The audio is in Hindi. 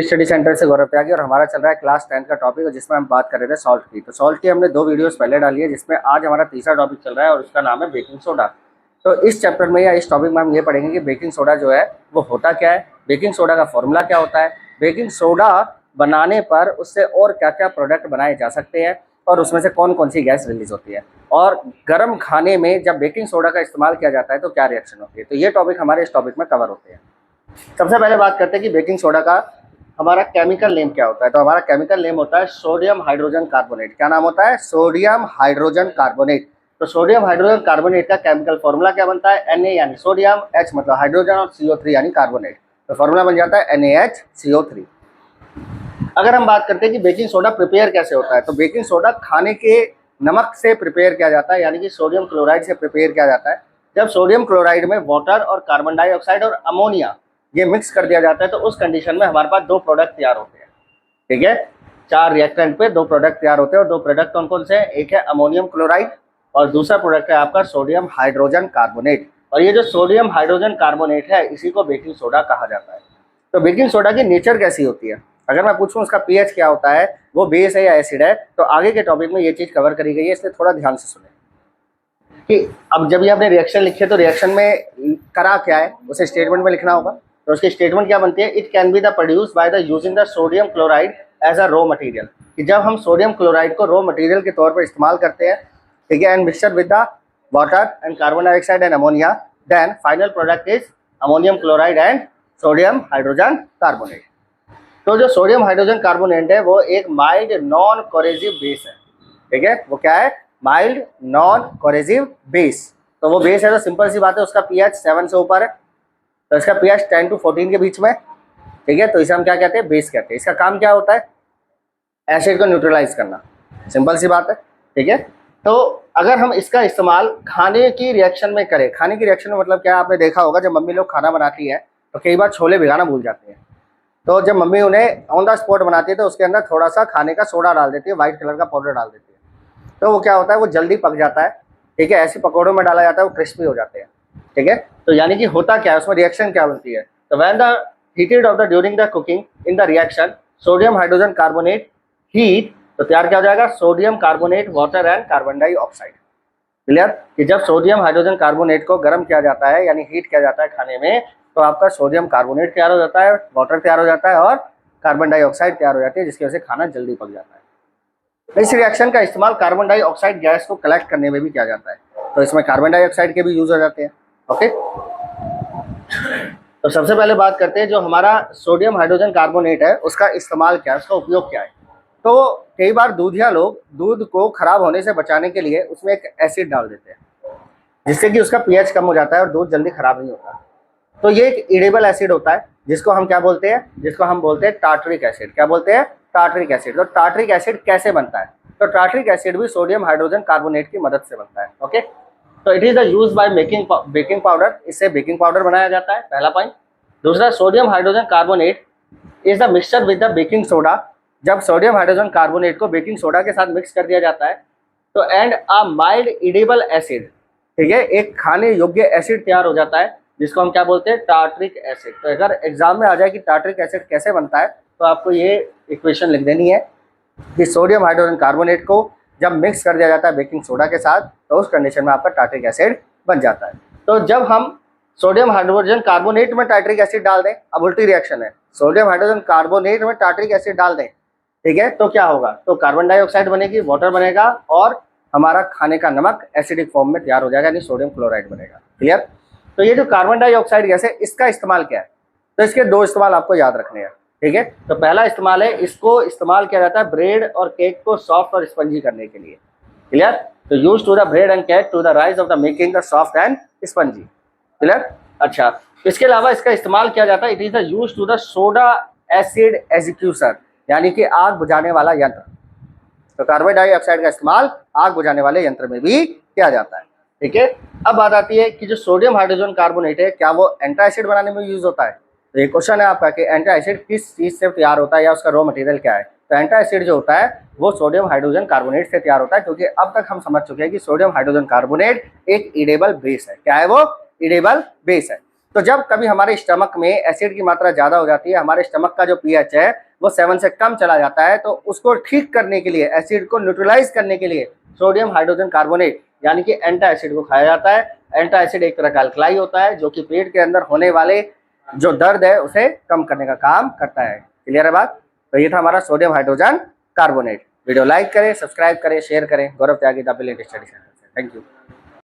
स्टडी सेंटर से गौरव त्यागी और हमारा चल रहा है क्लास 10 का टॉपिक जिसमें हम बात कर रहे थे सॉल्ट की। तो सॉल्ट की हमने 2 वीडियोस पहले डाली है जिसमें आज हमारा तीसरा टॉपिक चल रहा है और उसका नाम है बेकिंग सोडा। तो इस चैप्टर में या इस टॉपिक में हम ये पढ़ेंगे कि बेकिंग सोडा जो है वो होता क्या है, बेकिंग सोडा का फॉर्मूला क्या होता है, बेकिंग सोडा बनाने पर उससे और क्या क्या प्रोडक्ट बनाए जा सकते हैं और उसमें से कौन कौन सी गैस रिलीज होती है, और गर्म खाने में जब बेकिंग सोडा का इस्तेमाल किया जाता है तो क्या रिएक्शन होती है। तो ये टॉपिक हमारे इस टॉपिक में कवर होते हैं। सबसे पहले बात करते हैं कि बेकिंग सोडा का हमारा केमिकल नेम क्या होता है। तो हमारा केमिकल नेम होता है सोडियम हाइड्रोजन कार्बोनेट। क्या नाम होता है? Sodium hydrogen carbonate. तो सोडियम हाइड्रोजन कार्बोनेट का केमिकल फॉर्मूला क्या बनता है? Na यानी सोडियम, H मतलब हाइड्रोजन और CO3 यानी कार्बोनेट। तो फॉर्मूला बन जाता है NaHCO3। अगर हम बात करते हैं कि बेकिंग सोडा प्रिपेयर कैसे होता है, तो बेकिंग सोडा खाने के नमक से प्रिपेयर किया जाता है, यानी कि सोडियम क्लोराइड से प्रिपेयर किया जाता है। जब सोडियम क्लोराइड में वाटर और कार्बन डाइऑक्साइड और अमोनिया ये मिक्स कर दिया जाता है तो उस कंडीशन में हमारे पास 2 प्रोडक्ट तैयार होते हैं। ठीक है, 4 रिएक्टेंट पे 2 प्रोडक्ट तैयार होते हैं और 2 प्रोडक्ट कौन कौन से हैं? एक है अमोनियम क्लोराइड और दूसरा प्रोडक्ट है आपका सोडियम हाइड्रोजन कार्बोनेट। और ये जो सोडियम हाइड्रोजन कार्बोनेट है इसी को बेकिंग सोडा कहा जाता है। तो बेकिंग सोडा की नेचर कैसी होती है? अगर मैं पूछूं उसका पीएच क्या होता है, वो बेस है या एसिड है, तो आगे के टॉपिक में ये चीज कवर करी गई है, इसलिए थोड़ा ध्यान से सुने कि अब जब ये आपने रिएक्शन लिखे तो रिएक्शन में करा क्या है उसे स्टेटमेंट में लिखना होगा। तो उसकी स्टेटमेंट क्या बनती है? It can be the produce by the using the sodium chloride as a raw material. कि जब हम सोडियम क्लोराइड को रॉ मटेरियल के तौर पर इस्तेमाल करते हैं, ठीक है, and mixture with the water and carbon dioxide and ammonia, then final product is ammonium chloride and sodium hydrogen carbonate. तो जो सोडियम हाइड्रोजन कार्बोनेट है वो एक माइल्ड नॉन कोरेसिव बेस है। ठीक है, वो क्या है? Mild non coercive base. तो वो बेस है तो सिंपल सी बात है, उसका पीएच 7 से ऊपर है, तो इसका पीएच 10 to 14 के बीच में। ठीक है, तो इसे हम क्या कहते हैं? बेस कहते हैं। इसका काम क्या होता है? एसिड को न्यूट्रलाइज करना। सिंपल सी बात है। ठीक है, तो अगर हम इसका इस्तेमाल खाने की रिएक्शन में करें, खाने की रिएक्शन में मतलब क्या, आपने देखा होगा जब मम्मी लोग खाना बनाती है तो कई बार छोले भिगाना भूल जाते हैं, तो जब मम्मी उन्हें ऑन द स्पॉट बनाती है तो उसके अंदर थोड़ा सा खाने का सोडा डाल देती है, व्हाइट कलर का पाउडर डाल देती है, तो वो क्या होता है? वो जल्दी पक जाता है। ठीक है, ऐसे पकौड़ों में डाला जाता है, वो क्रिस्पी हो जाते हैं। ठीक है, तो यानी कि होता क्या है उसमें, रिएक्शन क्या बनती है? तो when the heated of the during the cooking in the reaction sodium hydrogen carbonate heat, तो तैयार क्या हो जाएगा? Sodium carbonate water and carbon dioxide. Clear? कि जब सोडियम हाइड्रोजन कार्बोनेट को गर्म किया जाता है यानी हीट किया जाता है खाने में, तो आपका सोडियम कार्बोनेट तैयार हो जाता है, वाटर तैयार हो जाता है और कार्बन डाइऑक्साइड तैयार हो जाती है, जिसकी वजह से खाना जल्दी पक जाता है। इस रिएक्शन का इस्तेमाल कार्बन डाइऑक्साइड गैस को कलेक्ट करने में भी किया जाता है, तो इसमें कार्बन डाइऑक्साइड के भी यूज हो जाते हैं। ओके, तो सबसे पहले बात करते हैं जो हमारा सोडियम हाइड्रोजन कार्बोनेट है उसका इस्तेमाल क्या है, उसका उपयोग क्या है। तो कई बार दूधिया लोग दूध को खराब होने से बचाने के लिए उसमें एक एसिड डाल देते हैं जिससे कि उसका पीएच कम हो जाता है और दूध जल्दी खराब नहीं होता। तो ये एक इडेबल एसिड होता है जिसको हम क्या बोलते हैं? जिसको हम बोलते हैं टार्टरिक एसिड। क्या बोलते हैं? Tartaric acid. तो टार्टरिक एसिड कैसे बनता है? तो टार्टरिक एसिड भी सोडियम हाइड्रोजन कार्बोनेट की मदद से बनता है। ओके, तो it is the use by making baking powder. इससे बेकिंग पाउडर बनाया जाता है, पहला पॉइंट। दूसरा, sodium hydrogen carbonate is the mixture with the baking soda. जब सोडियम हाइड्रोजन कार्बोनेट को बेकिंग सोडा के साथ मिक्स कर दिया जाता है तो and a mild edible acid, ठीक है, एक खाने योग्य एसिड तैयार हो जाता है जिसको हम क्या बोलते हैं? Tartaric acid. तो अगर एग्जाम में आ जाए कि टार्टरिक एसिड कैसे बनता है तो आपको ये इक्वेशन लिख देनी है कि सोडियम हाइड्रोजन कार्बोनेट को जब मिक्स कर दिया जाता है बेकिंग सोडा के साथ तो उस कंडीशन में आपका टार्टरिक एसिड बन जाता है। तो जब हम सोडियम हाइड्रोजन कार्बोनेट में टार्टरिक एसिड डाल दें, अब उल्टी रिएक्शन है, सोडियम हाइड्रोजन कार्बोनेट में टार्टरिक एसिड डाल दें, ठीक है, तो क्या होगा? तो कार्बन डाइऑक्साइड बनेगी, वाटर बनेगा और हमारा खाने का नमक एसिडिक फॉर्म में तैयार हो जाएगा, यानी सोडियम क्लोराइड बनेगा। क्लियर? तो ये जो कार्बन डाइऑक्साइड गैस है इसका इस्तेमाल क्या है? तो इसके 2 इस्तेमाल आपको याद रखने हैं। ठीक है, तो पहला इस्तेमाल है, इसको इस्तेमाल किया जाता है ब्रेड और केक को सॉफ्ट और स्पंजी करने के लिए। क्लियर? तो use to the bread and cake to the rise of the making the soft and spongy. Clear? अच्छा, इसके अलावा इसका इस्तेमाल किया जाता है, it is the use to the soda acid execution, यानी कि आग बुझाने वाला यंत्र। तो कार्बन डाइऑक्साइड का इस्तेमाल आग बुझाने वाले यंत्र में भी किया जाता है। ठीक है, अब बात आती है कि जो सोडियम हाइड्रोजन कार्बोनेट है क्या वो एंटी एसिड बनाने में यूज होता है? तो ये क्वेश्चन है आपका कि एंटी एसिड किस चीज से तैयार होता है या उसका रॉ मटेरियल क्या है। तो एंटी एसिड जो होता है वो सोडियम हाइड्रोजन कार्बोनेट से तैयार होता है, क्योंकि अब तक हम समझ चुके हैं कि सोडियम हाइड्रोजन कार्बोनेट एक इडेबल बेस है। क्या है वो? इडेबल बेस है। तो जब कभी हमारे स्टमक में एसिड की मात्रा ज़्यादा हो जाती है, हमारे स्टमक का जो पीएच है वो 7 से कम चला जाता है, तो उसको ठीक करने के लिए, एसिड को न्यूट्रलाइज करने के लिए सोडियम हाइड्रोजन कार्बोनेट यानी कि एंटा एसिड को खाया जाता है। एंटा एसिड एक तरह का अल्कलाई होता है जो कि पेट के अंदर होने वाले जो दर्द है उसे कम करने का काम करता है। क्लियर है बात? तो ये था हमारा sodium hydrogen carbonate. Video like करें, सब्सक्राइब करें, शेयर करें। गौरव त्यागी द ब्रिलियंट स्टडी सेंटर से। Thank you.